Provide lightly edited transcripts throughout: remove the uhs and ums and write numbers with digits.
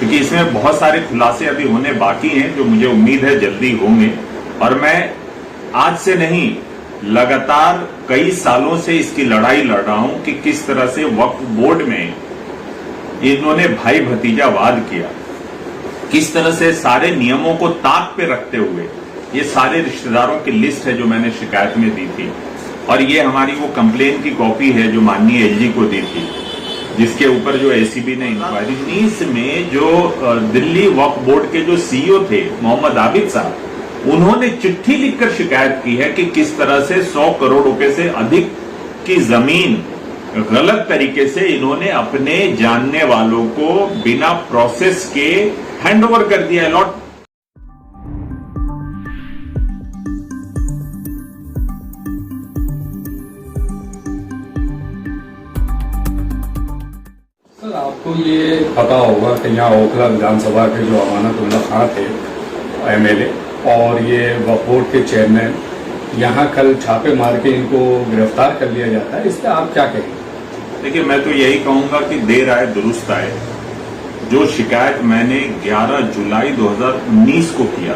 क्योंकि इसमें बहुत सारे खुलासे अभी होने बाकी हैं जो मुझे उम्मीद है जल्दी होंगे। और मैं आज से नहीं, लगातार कई सालों से इसकी लड़ाई लड़ रहा हूं कि किस तरह से वक्फ बोर्ड में इन्होंने भाई भतीजावाद किया, किस तरह से सारे नियमों को ताक पे रखते हुए ये सारे रिश्तेदारों की लिस्ट है जो मैंने शिकायत में दी थी, और ये हमारी वो कंप्लेन की कॉपी है जो माननीय एलजी को दी थी, जिसके ऊपर जो एसीबी ने इंक्वायरी 19 में जो दिल्ली वक्फ बोर्ड के जो सीईओ थे मोहम्मद आबिद साहब, उन्होंने चिट्ठी लिखकर शिकायत की है कि किस तरह से 100 करोड़ रुपए से अधिक की जमीन गलत तरीके से इन्होंने अपने जानने वालों को बिना प्रोसेस के हैंडओवर कर दिया है। लॉट सर, आपको ये पता होगा कि यहाँ ओखला विधानसभा के जो अमानतुल्लाह खां थे एमएलए और ये वक्फ बोर्ड के चेयरमैन, यहाँ कल छापे मार के इनको गिरफ्तार कर लिया जाता है, इस पर आप क्या कहेंगे? देखिए, मैं तो यही कहूंगा कि देर आए दुरुस्त आए। जो शिकायत मैंने 11 जुलाई 2019 को किया,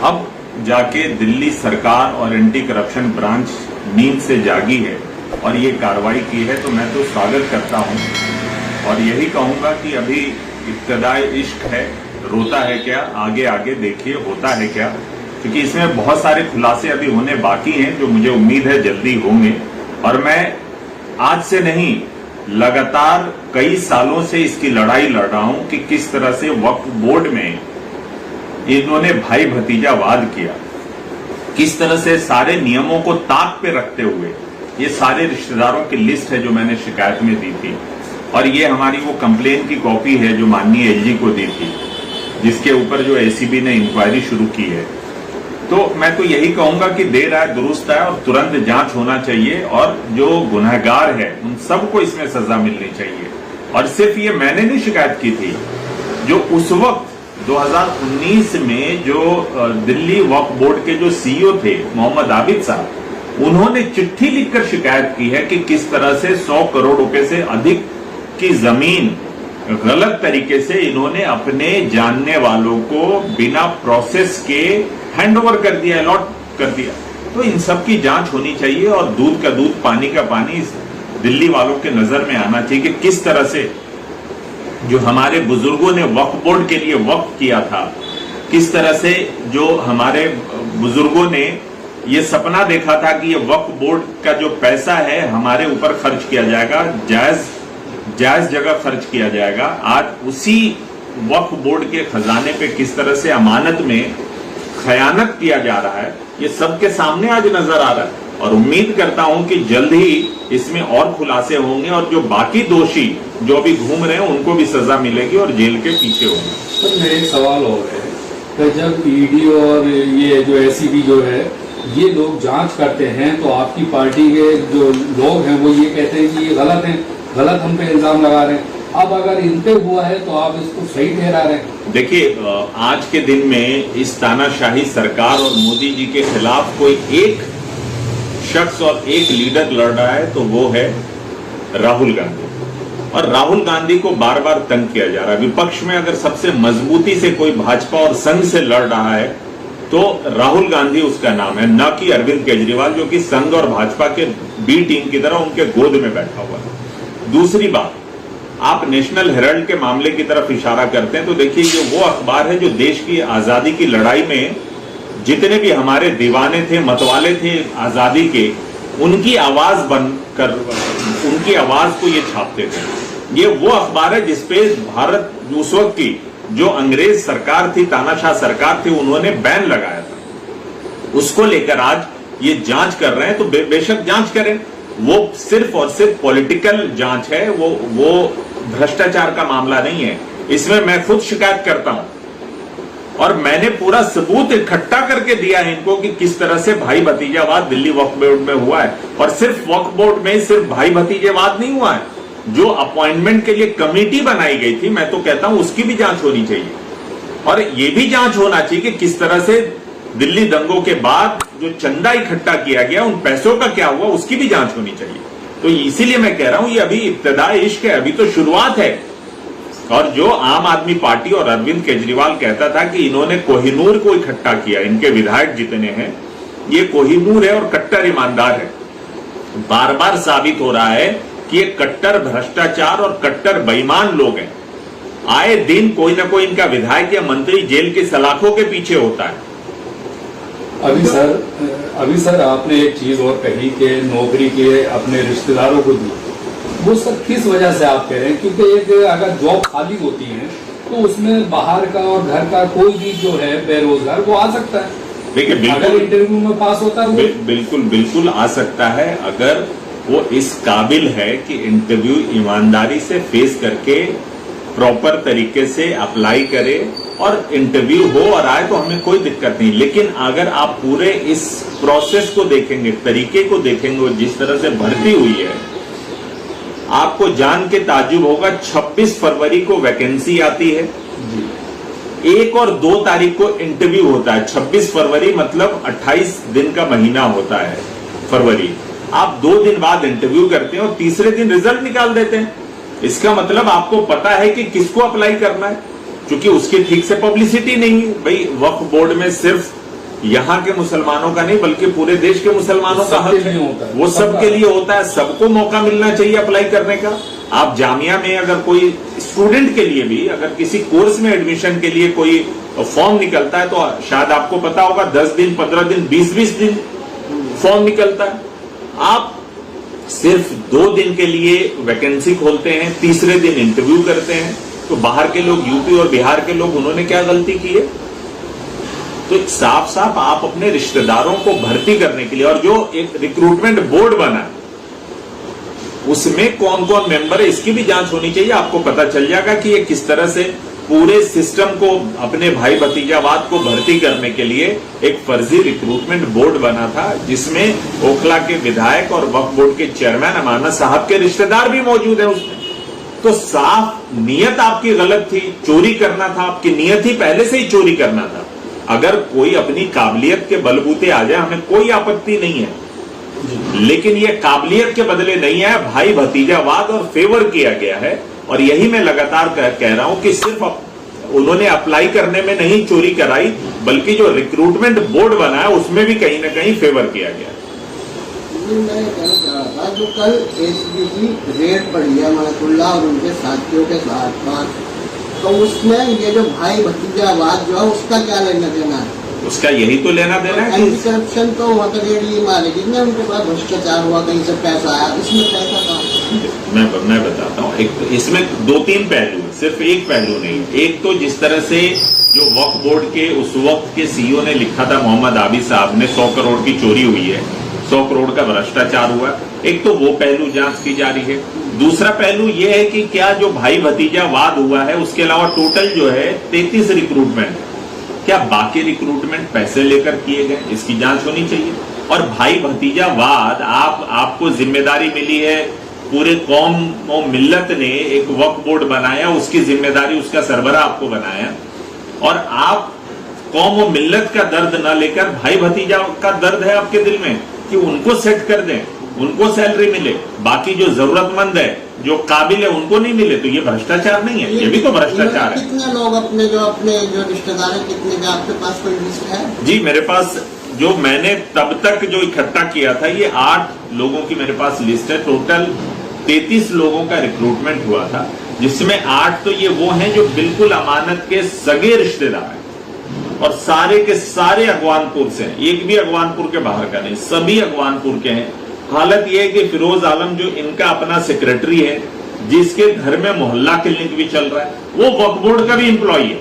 अब जाके दिल्ली सरकार और एंटी करप्शन ब्रांच नींद से जागी है और ये कार्रवाई की है, तो मैं तो स्वागत करता हूं और यही कहूंगा कि अभी इब्तिदाई इश्क है, रोता है क्या, आगे आगे देखिए होता है क्या, क्योंकि इसमें बहुत सारे खुलासे अभी होने बाकी हैं जो मुझे उम्मीद है जल्दी होंगे। और मैं आज से नहीं, लगातार कई सालों से इसकी लड़ाई लड़ रहा हूं कि किस तरह से वक्फ बोर्ड में इन्होंने भाई भतीजावाद किया, किस तरह से सारे नियमों को ताक पे रखते हुए ये सारे रिश्तेदारों की लिस्ट है जो मैंने शिकायत में दी थी, और ये हमारी वो कंप्लेन की कॉपी है जो माननीय एलजी को दी थी, जिसके ऊपर जो एसीबी ने इंक्वायरी शुरू की है। तो मैं तो यही कहूंगा कि देर आए दुरुस्त आए और तुरंत जांच होना चाहिए, और जो गुनहगार है उन सबको इसमें सजा मिलनी चाहिए। और सिर्फ ये मैंने नहीं शिकायत की थी, जो उस वक्त 2019 में जो दिल्ली वक्फ बोर्ड के जो सीईओ थे मोहम्मद आबिद साहब, उन्होंने चिट्ठी लिखकर शिकायत की है कि किस तरह से 100 करोड़ रुपए से अधिक की जमीन गलत तरीके से इन्होंने अपने जानने वालों को बिना प्रोसेस के हैंडओवर कर दिया, अलॉट कर दिया। तो इन सब की जांच होनी चाहिए और दूध का दूध पानी का पानी दिल्ली वालों के नजर में आना चाहिए कि किस तरह से जो हमारे बुजुर्गों ने वक्फ बोर्ड के लिए वक्फ किया था, किस तरह से जो हमारे बुजुर्गों ने ये सपना देखा था कि ये वक्फ बोर्ड का जो पैसा है हमारे ऊपर खर्च किया जाएगा, जायज जगह खर्च किया जाएगा। आज उसी वक्फ बोर्ड के खजाने पे किस तरह से अमानत में खयानत किया जा रहा है, ये सबके सामने आज नजर आ रहा है। और उम्मीद करता हूं कि जल्द ही इसमें और खुलासे होंगे और जो बाकी दोषी जो अभी घूम रहे हैं उनको भी सजा मिलेगी और जेल के पीछे होंगे। तो मेरे एक सवाल और है कि जब ईडी और ये जो एसीबी जो है ये लोग जांच करते हैं तो आपकी पार्टी के जो लोग हैं वो ये कहते हैं कि ये गलत है, गलत हम पे इल्जाम लगा रहे हैं। अब अगर इन पे हुआ है तो आप इसको सही ठहरा रहे हैं। देखिए, आज के दिन में इस तानाशाही सरकार और मोदी जी के खिलाफ कोई एक शख्स और एक लीडर लड़ रहा है तो वो है राहुल गांधी, और राहुल गांधी को बार बार तंग किया जा रहा है। विपक्ष में अगर सबसे मजबूती से कोई भाजपा और संघ से लड़ रहा है तो राहुल गांधी उसका नाम है, न कि अरविंद केजरीवाल, जो कि संघ और भाजपा के बी टीम की तरह उनके गोद में बैठा हुआ है। दूसरी बात, आप नेशनल हेराल्ड के मामले की तरफ इशारा करते हैं तो देखिए, ये वो अखबार है जो देश की आजादी की लड़ाई में जितने भी हमारे दीवाने थे, मतवाले थे आजादी के, उनकी आवाज बनकर उनकी आवाज को ये छापते थे। ये वो अखबार है जिसपे भारत उस वक्त की जो अंग्रेज सरकार थी, तानाशाह सरकार थी, उन्होंने बैन लगाया था। उसको लेकर आज ये जांच कर रहे हैं तो बेशक जांच करें, वो सिर्फ और सिर्फ पॉलिटिकल जांच है, वो भ्रष्टाचार का मामला नहीं है। इसमें मैं खुद शिकायत करता हूं और मैंने पूरा सबूत इकट्ठा करके दिया है इनको कि किस तरह से भाई भतीजावाद दिल्ली वक्फ बोर्ड में हुआ है। और सिर्फ वक्फ बोर्ड में सिर्फ भाई भतीजेवाद नहीं हुआ है, जो अपॉइंटमेंट के लिए कमेटी बनाई गई थी, मैं तो कहता हूं उसकी भी जांच होनी चाहिए। और ये भी जांच होना चाहिए कि किस तरह से दिल्ली दंगों के बाद जो चंदा इकट्ठा किया गया, उन पैसों का क्या हुआ, उसकी भी जांच होनी चाहिए। तो इसीलिए मैं कह रहा हूं ये अभी इब्तिदाई इश्क है, अभी तो शुरुआत है। और जो आम आदमी पार्टी और अरविंद केजरीवाल कहता था कि इन्होंने कोहिनूर को इकट्ठा किया, इनके विधायक जितने हैं ये कोहिनूर है और कट्टर ईमानदार है, बार बार साबित हो रहा है कि ये कट्टर भ्रष्टाचार और कट्टर बेईमान लोग हैं। आए दिन कोई ना कोई इनका विधायक या मंत्री जेल की सलाखों के पीछे होता है। अभी सर आपने एक चीज और कही कि नौकरी के अपने रिश्तेदारों को दी, वो सर किस वजह से आप कह रहे हैं? क्योंकि एक अगर जॉब खाली होती है तो उसमें बाहर का और घर का कोई भी जो है बेरोजगार वो आ सकता है। देखिए, अगर इंटरव्यू में पास होता है वो बिल्कुल आ सकता है, अगर वो इस काबिल है कि इंटरव्यू ईमानदारी से फेस करके प्रॉपर तरीके से अप्लाई करे और इंटरव्यू हो और आए तो हमें कोई दिक्कत नहीं। लेकिन अगर आप पूरे इस प्रोसेस को देखेंगे, तरीके को देखेंगे, जिस तरह से भर्ती हुई है, आपको जान के ताज्जुब होगा 26 फरवरी को वैकेंसी आती है, 1 और 2 तारीख को इंटरव्यू होता है। 26 फरवरी मतलब 28 दिन का महीना होता है फरवरी। आप 2 दिन बाद इंटरव्यू करते हैं और तीसरे दिन रिजल्ट निकाल देते हैं। इसका मतलब आपको पता है कि किसको अप्लाई करना है, क्योंकि उसकी ठीक से पब्लिसिटी नहीं है। भाई वक्फ बोर्ड में सिर्फ यहाँ के मुसलमानों का नहीं बल्कि पूरे देश के मुसलमानों का हक है, वो सबके लिए होता है, सबको मौका मिलना चाहिए अप्लाई करने का। आप जामिया में अगर कोई स्टूडेंट के लिए भी अगर किसी कोर्स में एडमिशन के लिए कोई फॉर्म निकलता है तो शायद आपको पता होगा 10 दिन, 15 दिन, 20-20 दिन फॉर्म निकलता है। आप सिर्फ 2 दिन के लिए वैकेंसी खोलते हैं, तीसरे दिन इंटरव्यू करते हैं। तो बाहर के लोग, यूपी और बिहार के लोग, उन्होंने क्या गलती की है? तो साफ साफ आप अपने रिश्तेदारों को भर्ती करने के लिए, और जो एक रिक्रूटमेंट बोर्ड बना उसमें कौन कौन मेंबर है इसकी भी जांच होनी चाहिए। आपको पता चल जाएगा कि ये किस तरह से पूरे सिस्टम को, अपने भाई भतीजावाद को भर्ती करने के लिए एक फर्जी रिक्रूटमेंट बोर्ड बना था, जिसमें ओखला के विधायक और वक्फ बोर्ड के चेयरमैन अमानत साहब के रिश्तेदार भी मौजूद है उसमें। तो साफ नियत आपकी गलत थी, चोरी करना था, आपकी नियत ही पहले से ही चोरी करना था। अगर कोई अपनी काबिलियत के बलबूते आ जाए हमें कोई आपत्ति नहीं है, लेकिन ये काबिलियत के बदले नहीं है, भाई भतीजावाद और फेवर किया गया है। और यही मैं लगातार कह रहा हूं कि सिर्फ उन्होंने अप्लाई करने में नहीं चोरी कराई, बल्कि जो रिक्रूटमेंट बोर्ड बना है उसमें भी कहीं ना कहीं फेवर किया गया। मैं कहना चाह रहा था, जो कल एसीबी की रेड पड़ी है महतुल्लाह और उनके साथियों के साथ, तो उसमें ये जो भाई भतीजावाद जो है उसका क्या लेना देना है? उसका यही तो लेना देना है। एंटी करप्शन तो मतलब ये मारेगी ना, उनके पास भ्रष्टाचार हुआ, कहीं से पैसा आया, इसमें पैसा था। मैं बताता हूँ, एक तो इसमें 2-3 पहलू है, सिर्फ एक पहलू नहीं। एक तो जिस तरह से जो वक्फ बोर्ड के उस वक्त के सीईओ ने लिखा था, मोहम्मद आबिद साहब ने, 100 करोड़ की चोरी हुई है, 100 करोड़ का भ्रष्टाचार हुआ। एक तो वो पहलू जांच की जा रही है। दूसरा पहलू ये है कि क्या जो भाई भतीजावाद हुआ है उसके अलावा टोटल जो है 33 रिक्रूटमेंट, क्या बाकी रिक्रूटमेंट पैसे लेकर किए गए, इसकी जांच होनी चाहिए। और भाई भतीजावाद आपको जिम्मेदारी मिली है, पूरे कौम और मिल्लत ने एक वक्फ बोर्ड बनाया, उसकी जिम्मेदारी, उसका सरबराह आपको बनाया, और आप कौम और मिल्लत का दर्द न लेकर भाई भतीजा का दर्द है आपके दिल में कि उनको सेट कर दें, उनको सैलरी मिले, बाकी जो जरूरतमंद है, जो काबिल है, उनको नहीं मिले, तो ये भ्रष्टाचार नहीं है? ये भी तो भ्रष्टाचार है। कितने लोग अपने जो रिश्तेदार हैं, कितने का आपके पास कोई लिस्ट है? जी, मेरे पास जो मैंने तब तक जो इकट्ठा किया था, ये 8 लोगों की मेरे पास लिस्ट है। टोटल 33 लोगों का रिक्रूटमेंट हुआ था, जिसमें 8 तो ये वो हैं जो बिल्कुल अमानत के सगे रिश्तेदार हैं और सारे के सारे अगवानपुर से हैं, एक भी अगवानपुर के बाहर का नहीं, सभी अगवानपुर के हैं। हालत यह है कि फिरोज आलम जो इनका अपना सेक्रेटरी है, जिसके घर में मोहल्ला क्लिनिक भी चल रहा है, वो वक्फ बोर्ड का भी एम्प्लॉय है।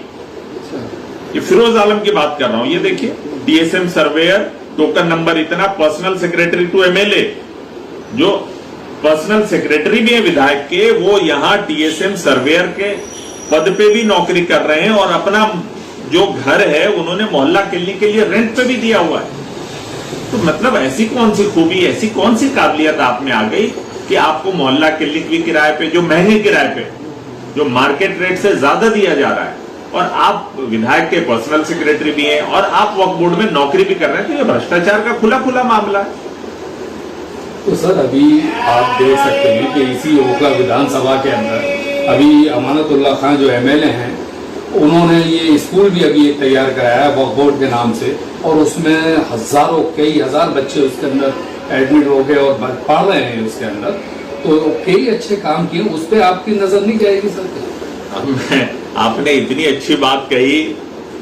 ये फिरोज आलम की बात कर रहा हूं। ये देखिए, डीएसएम सर्वेयर, टोकन नंबर इतना, पर्सनल सेक्रेटरी टू एमएलए, जो पर्सनल सेक्रेटरी भी है विधायक के, वो यहाँ डीएसएम सर्वेयर के पद पे भी नौकरी कर रहे हैं और अपना जो घर है उन्होंने मोहल्ला क्लिनिक के लिए रेंट पे भी दिया हुआ है। तो मतलब ऐसी कौन सी खूबी, ऐसी कौन सी काबिलियत आप में आ गई कि आपको मोहल्ला क्लिनिक भी किराए पे, जो महंगे किराए पे, जो मार्केट रेट से ज्यादा दिया जा रहा है, और आप विधायक के पर्सनल सेक्रेटरी भी हैं और आप वक्फ बोर्ड में नौकरी भी कर रहे हैं, तो ये भ्रष्टाचार का खुला खुला मामला है। तो सर अभी आप देख सकते हैं कि इसी ओखला विधानसभा के अंदर अभी अमानतुल्लाह खान जो एमएलए हैं, उन्होंने ये स्कूल भी अभी एक तैयार कराया है वक्फ बोर्ड के नाम से, और उसमें हजारों कई हजार बच्चे उसके अंदर एडमिट हो गए और पढ़ रहे हैं उसके अंदर। तो कई अच्छे काम किए, उस पर आपकी नजर नहीं जाएगी सर? आपने इतनी अच्छी बात कही,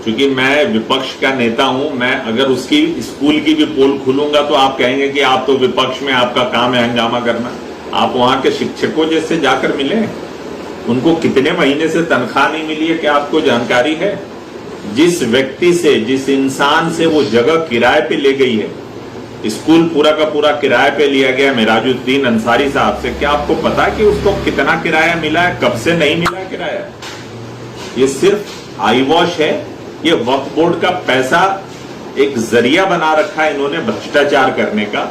क्योंकि मैं विपक्ष का नेता हूं, मैं अगर उसकी स्कूल की भी पोल खुलूंगा तो आप कहेंगे कि आप तो विपक्ष में, आपका काम है हंगामा करना। आप वहां के शिक्षकों जैसे जाकर मिले, उनको कितने महीने से तनख्वाह नहीं मिली है, क्या आपको जानकारी है? जिस व्यक्ति से, जिस इंसान से वो जगह किराए पे ले गई है, स्कूल पूरा का पूरा किराए पे लिया गया मिराजुद्दीन अंसारी साहब से, क्या आपको पता है कि उसको कितना किराया मिला है, कब से नहीं मिला किराया? ये सिर्फ आई वॉश है। ये वक्फ बोर्ड का पैसा एक जरिया बना रखा है इन्होंने भ्रष्टाचार करने का।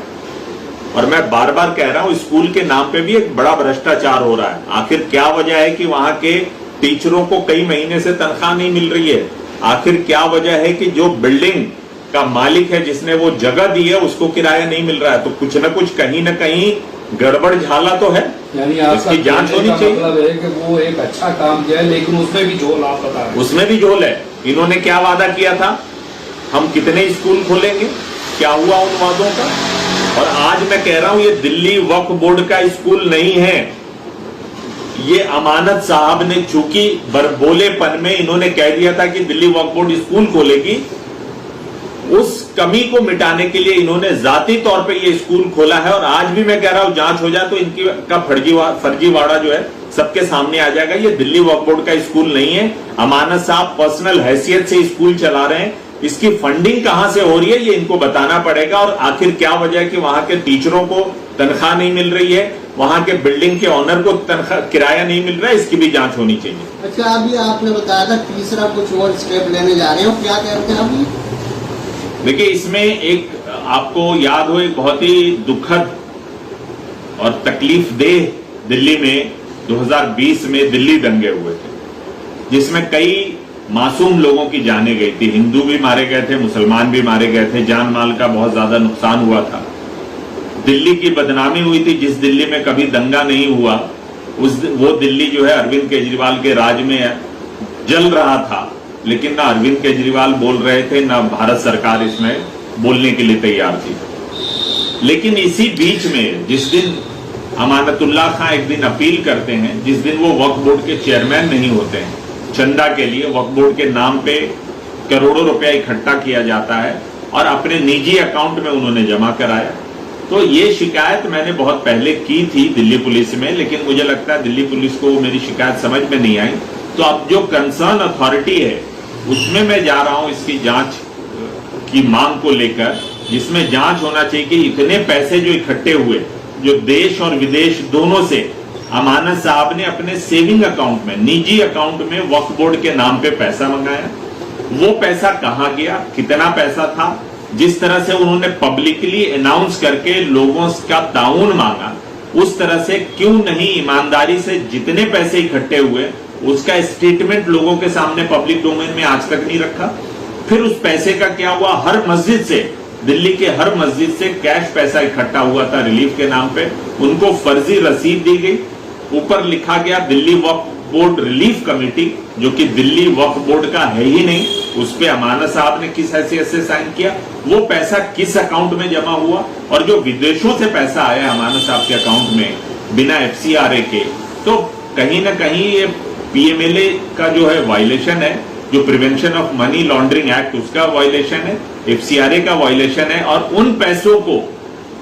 और मैं बार बार कह रहा हूं, स्कूल के नाम पे भी एक बड़ा भ्रष्टाचार हो रहा है। आखिर क्या वजह है कि वहां के टीचरों को कई महीने से तनख्वाह नहीं मिल रही है? आखिर क्या वजह है कि जो बिल्डिंग का मालिक है, जिसने वो जगह दी है, उसको किराया नहीं मिल रहा है? तो कुछ न कुछ कहीं न कहीं गड़बड़ झाला तो है, यानी इसकी जांच होनी चाहिए। मतलब है कि वो एक अच्छा काम किया है, लेकिन उसमें भी झोल, आप बता रहे हैं उसमें भी झोल है। इन्होंने क्या वादा किया था, हम कितने स्कूल खोलेंगे, क्या हुआ उन वादों का? और आज मैं कह रहा हूं, ये दिल्ली वक्फ बोर्ड का स्कूल नहीं है। ये अमानत साहब ने चूंकि बरबोलेपन में इन्होंने कह दिया था कि दिल्ली वक्फ बोर्ड स्कूल खोलेगी, उस कमी को मिटाने के लिए इन्होंने जाती तौर पे ये स्कूल खोला है। और आज भी मैं कह रहा हूं, जांच हो जाए तो इनकी का फर्जीवाड़ा जो है सबके सामने आ जाएगा। ये दिल्ली वक्फ बोर्ड का स्कूल नहीं है। अमानत साहब पर्सनल हैसियत से स्कूल चला रहे हैं। इसकी फंडिंग कहां से हो रही है, ये इनको बताना पड़ेगा। और आखिर क्या वजह है कि वहां के टीचरों को तनख्वाह नहीं मिल रही है, वहां के बिल्डिंग के ऑनर को तनख्वाह किराया नहीं मिल रहा है, इसकी भी जांच होनी चाहिए। अच्छा, अभी आपने बताया था तीसरा कुछ और स्टेप लेने जा रहे हो, क्या कहते हैं अभी? देखिए, इसमें एक आपको याद हो, एक बहुत ही दुखद और तकलीफ देह दिल्ली में 2020 में दिल्ली दंगे हुए थे, जिसमें कई मासूम लोगों की जानें गई थी। हिंदू भी मारे गए थे, मुसलमान भी मारे गए थे, जान माल का बहुत ज्यादा नुकसान हुआ था। दिल्ली की बदनामी हुई थी। जिस दिल्ली में कभी दंगा नहीं हुआ, वो दिल्ली जो है अरविंद केजरीवाल के राज में जल रहा था। लेकिन ना अरविंद केजरीवाल बोल रहे थे, ना भारत सरकार इसमें बोलने के लिए तैयार थी। लेकिन इसी बीच में जिस दिन अमानतुल्लाह खान एक दिन अपील करते हैं, जिस दिन वो वक्फ बोर्ड के चेयरमैन नहीं होते हैं, चंदा के लिए वक्फ बोर्ड के नाम पे करोड़ों रुपया इकट्ठा किया जाता है और अपने निजी अकाउंट में उन्होंने जमा कराया। तो ये शिकायत मैंने बहुत पहले की थी दिल्ली पुलिस में, लेकिन मुझे लगता है दिल्ली पुलिस को मेरी शिकायत समझ में नहीं आई। तो अब जो कंसर्न अथॉरिटी है उसमें मैं जा रहा हूं इसकी जांच की मांग को लेकर, जिसमें जांच होना चाहिए कि इतने पैसे जो इकट्ठे हुए, जो देश और विदेश दोनों से अमानत साहब ने अपने सेविंग अकाउंट में, निजी अकाउंट में वक्फ बोर्ड के नाम पे पैसा मंगाया, वो पैसा कहां गया, कितना पैसा था? जिस तरह से उन्होंने पब्लिकली अनाउंस करके लोगों का ताउन मांगा, उस तरह से क्यों नहीं ईमानदारी से जितने पैसे इकट्ठे हुए उसका स्टेटमेंट लोगों के सामने पब्लिक डोमेन में आज तक नहीं रखा? फिर उस पैसे का क्या हुआ? हर मस्जिद से, दिल्ली के हर मस्जिद से कैश पैसा इकट्ठा हुआ था रिलीफ के नाम पे, उनको फर्जी रसीद दी गई, ऊपर लिखा गया Delhi Waqf board relief committee, जो कि दिल्ली वक्फ बोर्ड का है ही नहीं। उस पे अमानत साहब ने किस हैसियत से साइन किया? वो पैसा किस अकाउंट में जमा हुआ? और जो विदेशों से पैसा आया अमानत साहब के अकाउंट में बिना FCRA के, तो कहीं ना कहीं ये PMLA का जो है वायलेशन है, जो prevention of money laundering act उसका वायलेशन है, FCRA का वायलेशन है। और उन पैसों को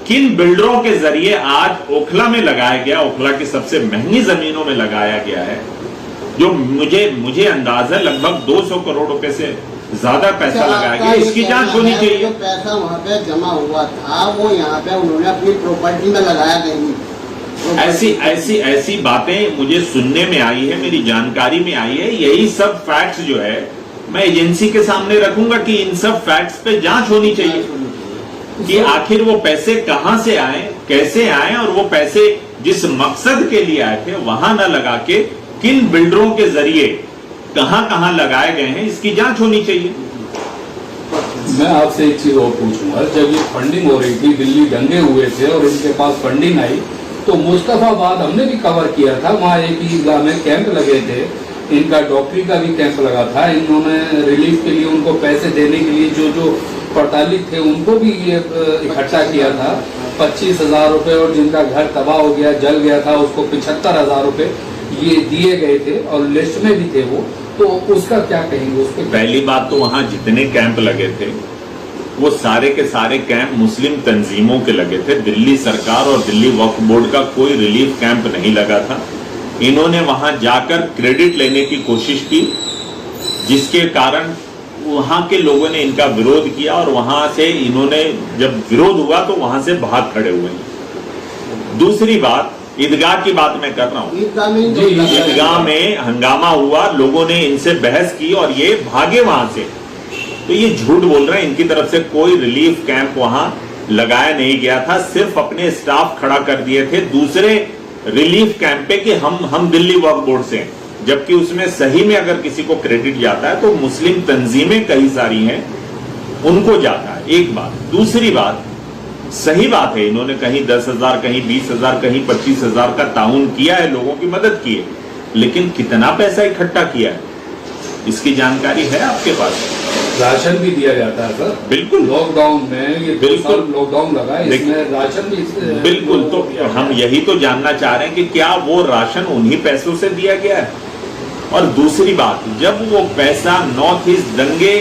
किन बिल्डरों के जरिए आज ओखला में लगाया गया, ओखला की सबसे महंगी जमीनों में लगाया गया है, जो मुझे अंदाजा लगभग 200 करोड़ रुपए से ज्यादा पैसा लगाया गया। इसकी जांच होनी चाहिए। जो पैसा वहाँ पे जमा हुआ था वो यहाँ पे उन्होंने अपनी प्रॉपर्टी में लगाया नहीं। ऐसी बातें मुझे सुनने में आई है, मेरी जानकारी में आई है। यही सब फैक्ट्स जो है मैं एजेंसी के सामने रखूंगा कि इन सब फैक्ट्स पे जांच होनी चाहिए कि आखिर वो पैसे कहां से आए, कैसे आए, और वो पैसे जिस मकसद के लिए आए थे वहां न लगा के किन बिल्डरों के जरिए कहां कहां लगाए गए हैं, इसकी जांच होनी चाहिए। मैं आपसे एक चीज और पूछूंगा, जब ये फंडिंग हो रही थी, दिल्ली दंगे हुए थे और इनके पास फंडिंग आई, तो मुस्तफाबाद हमने भी कवर किया था, वहाँ एक ईदगाह में कैंप लगे थे, इनका डॉक्टरी का भी कैंप लगा था। इन्होंने रिलीफ के लिए उनको पैसे देने के लिए जो पड़तालिक थे उनको भी ये इकट्ठा किया था, 25,000 रुपये, और जिनका घर तबाह हो गया, जल गया था, उसको 75,000 रुपये ये दिए गए थे और लिस्ट में भी थे वो। तो उसका क्या कहेंगे उस पर? पहली बात तो वहां जितने कैंप लगे थे वो सारे के सारे कैंप मुस्लिम तंजीमों के लगे थे। दिल्ली सरकार और दिल्ली वक्फ बोर्ड का कोई रिलीफ कैंप नहीं लगा था। इन्होंने वहां जाकर क्रेडिट लेने की कोशिश की, जिसके कारण वहां के लोगों ने इनका विरोध किया और वहां से इन्होंने जब विरोध हुआ तो वहां से भाग खड़े हुए। दूसरी बात, ईदगाह की बात मैं कर रहा हूं। ईदगाह में हंगामा हुआ, लोगों ने इनसे बहस की और ये भागे वहां से। तो ये झूठ बोल रहे हैं, इनकी तरफ से कोई रिलीफ कैंप वहां लगाया नहीं गया था। सिर्फ अपने स्टाफ खड़ा कर दिए थे दूसरे रिलीफ कैंप पे कि हम दिल्ली वक्फ बोर्ड से हैं, जबकि उसमें सही में अगर किसी को क्रेडिट जाता है तो मुस्लिम तंजीमें कई सारी हैं उनको जाता है। एक बात। दूसरी बात, सही बात है, इन्होंने कहीं 10,000, कहीं 20,000, कहीं 25,000 का ताउन किया है, लोगों की मदद की है, लेकिन कितना पैसा इकट्ठा किया है इसकी जानकारी है आपके पास? राशन भी दिया जाता है सर। बिल्कुल, लॉकडाउन में ये बिल्कुल लॉकडाउन लगा, इसमें राशन भी बिल्कुल। तो हम यही तो जानना चाह रहे हैं कि क्या वो राशन उन्हीं पैसों से दिया गया है? और दूसरी बात, जब वो पैसा नॉर्थ ईस्ट दंगे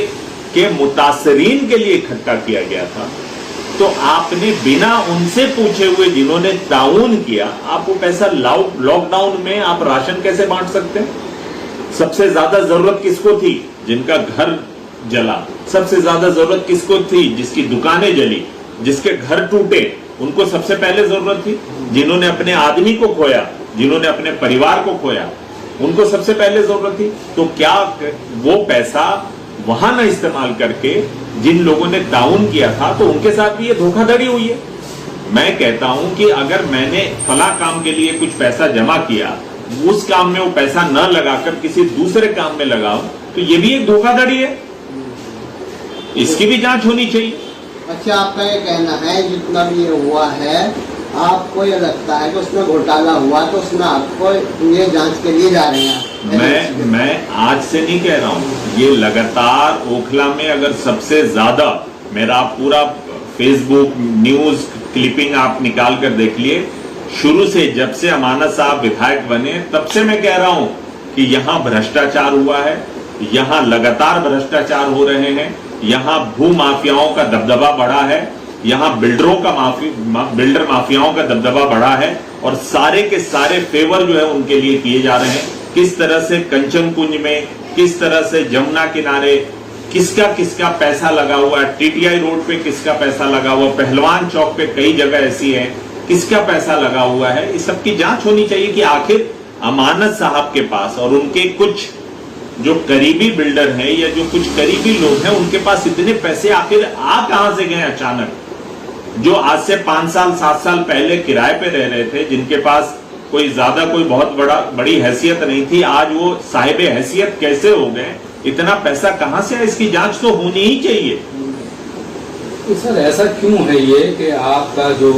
के मुतासरीन के लिए इकट्ठा किया गया था तो आपने बिना उनसे पूछे हुए जिन्होंने ताउन किया, आप वो पैसा लॉकडाउन में आप राशन कैसे बांट सकते हैं? सबसे ज्यादा जरूरत किसको थी? जिनका घर जला। सबसे ज्यादा जरूरत किसको थी? जिसकी दुकानें जली, जिसके घर टूटे, उनको सबसे पहले जरूरत थी। जिन्होंने अपने आदमी को खोया, जिन्होंने अपने परिवार को खोया, उनको सबसे पहले जरूरत थी। तो क्या वो पैसा वहां न इस्तेमाल करके जिन लोगों ने ताउन किया था तो उनके साथ भी ये धोखाधड़ी हुई है? मैं कहता हूं कि अगर मैंने फला काम के लिए कुछ पैसा जमा किया, उस काम में वो पैसा न लगाकर किसी दूसरे काम में लगाऊं तो ये भी एक धोखाधड़ी है, इसकी भी जांच होनी चाहिए। अच्छा, आपका ये कहना है जितना भी ये हुआ है, आपको ये लगता है कि उसमें घोटाला हुआ तो उसमें आपको ये जांच के लिए जा रहे हैं? मैं आज से नहीं कह रहा हूं, ये लगातार ओखला में अगर सबसे ज्यादा, मेरा पूरा फेसबुक न्यूज क्लिपिंग आप निकाल कर देख लिए, शुरू से जब से अमानत साहब विधायक बने तब से मैं कह रहा हूं कि यहां भ्रष्टाचार हुआ है, यहां लगातार भ्रष्टाचार हो रहे हैं, यहां भू माफियाओं का दबदबा बढ़ा है, यहां बिल्डर माफियाओं का दबदबा बढ़ा है और सारे के सारे फेवर जो है उनके लिए किए जा रहे हैं। किस तरह से कंचन कुंज में, किस तरह से जमुना किनारे किसका पैसा लगा हुआ है, टीटीआई रोड पे किसका पैसा लगा हुआ, पहलवान चौक पे कई जगह ऐसी है, किसका पैसा लगा हुआ है, इस सब की जांच होनी चाहिए कि आखिर अमानत साहब के पास और उनके कुछ जो करीबी बिल्डर हैं या जो कुछ करीबी लोग हैं उनके पास इतने पैसे आखिर आ कहां से गए अचानक? जो आज से 5 साल 7 साल पहले किराए पे रह रहे थे, जिनके पास कोई बहुत बड़ी हैसियत नहीं थी, आज वो साहिब हैसियत कैसे हो गए? इतना पैसा कहां से है? इसकी जांच तो होनी ही चाहिए। तो सर ऐसा क्यों है ये कि आपका जो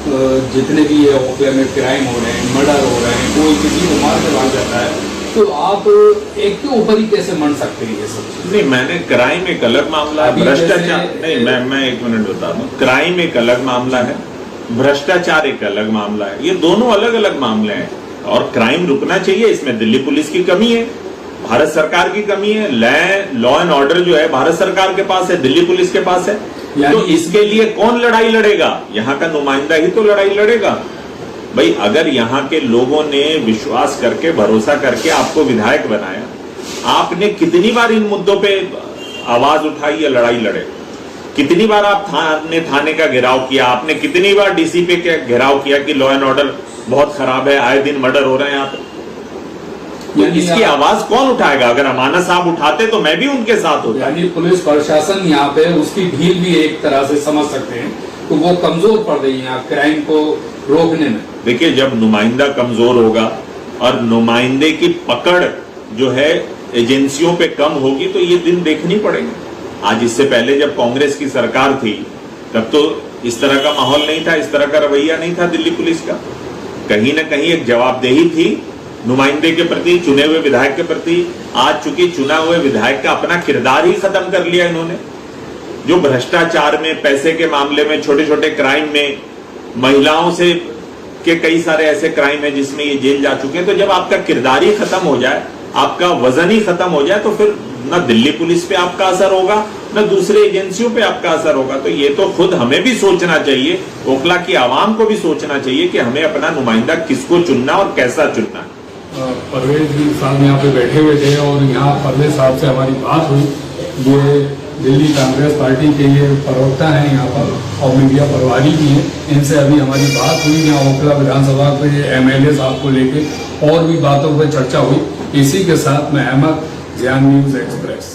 जितने भी ये ओखला में क्राइम हो रहे हैं, मर्डर हो रहे हैं, कोई किसी को मार के भाग जाता है, तो आप एक के ऊपर ही कैसे मन सकते हैं ये सब? नहीं, मैंने क्राइम एक अलग मामला है, भ्रष्टाचार नहीं, मैं 1 मिनट बता दूं। क्राइम एक अलग मामला है, भ्रष्टाचार एक अलग मामला है, ये दोनों अलग अलग मामले हैं। और क्राइम रुकना चाहिए, इसमें दिल्ली पुलिस की कमी है, भारत सरकार की कमी है। लॉ एंड ऑर्डर जो है भारत सरकार के पास है, दिल्ली पुलिस के पास है। तो इसके लिए कौन लड़ाई लड़ेगा? यहाँ का नुमाइंदा ही तो लड़ाई लड़ेगा। भाई, अगर यहाँ के लोगों ने विश्वास करके, भरोसा करके आपको विधायक बनाया, आपने कितनी बार इन मुद्दों पे आवाज उठाई या लड़ाई लड़े? कितनी बार आप थाने का घेराव किया? आपने कितनी बार डीसीपी के घेराव किया कि लॉ एंड ऑर्डर बहुत खराब है, आए दिन मर्डर हो रहे हैं यहाँ पे? इसकी आवाज कौन उठाएगा? अगर अमानत साहब उठाते तो मैं भी उनके साथ होता। यानी पुलिस प्रशासन यहाँ पे उसकी ढील भी एक तरह से समझ सकते हैं, तो वो कमजोर पड़ रही है क्राइम को रोकने में। देखिए, जब नुमाइंदा कमजोर होगा और नुमाइंदे की पकड़ जो है एजेंसियों पे कम होगी तो ये दिन देखनी पड़ेगी। आज इससे पहले जब कांग्रेस की सरकार थी तब तो इस तरह का माहौल नहीं था, इस तरह का रवैया नहीं था दिल्ली पुलिस का। कहीं ना कहीं एक जवाबदेही थी नुमाइंदे के प्रति, चुने हुए विधायक के प्रति। आज चूंकि चुना हुए विधायक का अपना किरदार ही खत्म कर लिया इन्होंने, जो भ्रष्टाचार में, पैसे के मामले में, छोटे छोटे क्राइम में, महिलाओं से के कई सारे ऐसे क्राइम है जिसमें ये जेल जा चुके हैं। तो जब आपका किरदार ही खत्म हो जाए, आपका वजन ही खत्म हो जाए, तो फिर न दिल्ली पुलिस पे आपका असर होगा, न दूसरे एजेंसियों पे आपका असर होगा। तो ये तो खुद हमें भी सोचना चाहिए, ओखला की आवाम को भी सोचना चाहिए कि हमें अपना नुमाइंदा किसको चुनना और कैसा चुनना है। परवेज साहब यहाँ पे बैठे हुए थे और यहाँ परवेज साहब से हमारी बात हुई। ये दिल्ली कांग्रेस पार्टी के ये प्रवक्ता हैं यहाँ पर और मीडिया प्रभारी भी हैं। इनसे अभी हमारी बात हुई यहाँ ओखला विधानसभा के MLA साहब को लेके और भी बातों पर चर्चा हुई। इसी के साथ मैं अहमद, ज़ियान न्यूज़ एक्सप्रेस।